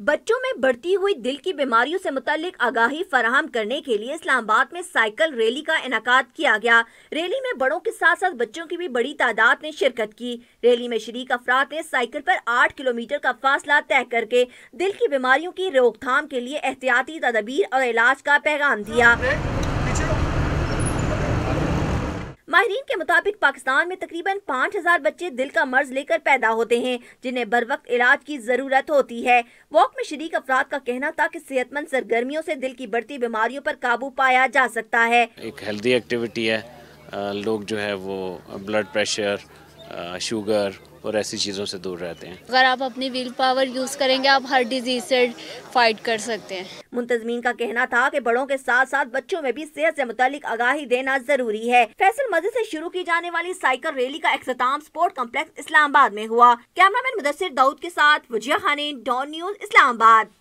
بچوں میں بڑھتی ہوئی دل کی بیماریوں سے متعلق آگاہی فراہم کرنے کے لیے اسلام آباد میں سائیکل ریلی کا انعقاد کیا گیا۔ ریلی میں بڑوں کے ساتھ ساتھ بچوں کی بھی بڑی تعداد نے شرکت کی۔ ریلی میں شریک افراد نے سائیکل پر 8 کلومیٹر کا فاصلہ طے کر کے دل کی بیماریوں کی روک تھام کے لیے احتیاطی تدابیر اور علاج کا پیغام دیا۔ ماہرین کے مطابق پاکستان میں تقریباً 5000 بچے دل کا مرض لے کر پیدا ہوتے ہیں جنہیں بروقت علاج کی ضرورت ہوتی ہے۔ واک میں شریک افراد کا کہنا تھا کہ صحت مند سرگرمیوں سے دل کی بڑھتی بیماریوں پر قابو پایا جا سکتا ہے۔ ایک ہیلدی ایکٹیویٹی ہے، لوگ جو ہے وہ بلڈ پریشر، شوگر اور ایسی چیزوں سے دور رہتے ہیں۔ اگر آپ اپنی ویل پاور یوز کریں گے آپ ہر ڈیزیز سے فائٹ کر سکتے ہیں۔ منتظمین کا کہنا تھا کہ بڑوں کے ساتھ ساتھ بچوں میں بھی صحت سے متعلق آگاہی دینا ضروری ہے۔ فیصل مسجد سے شروع کی جانے والی سائیکل ریلی کا اختتام سپورٹ کمپلیکس اسلام آباد میں ہوا۔ کیمرہ مین مدثر داؤد کے ساتھ وجیہ خانین، ڈان نیوز، اسلام آباد۔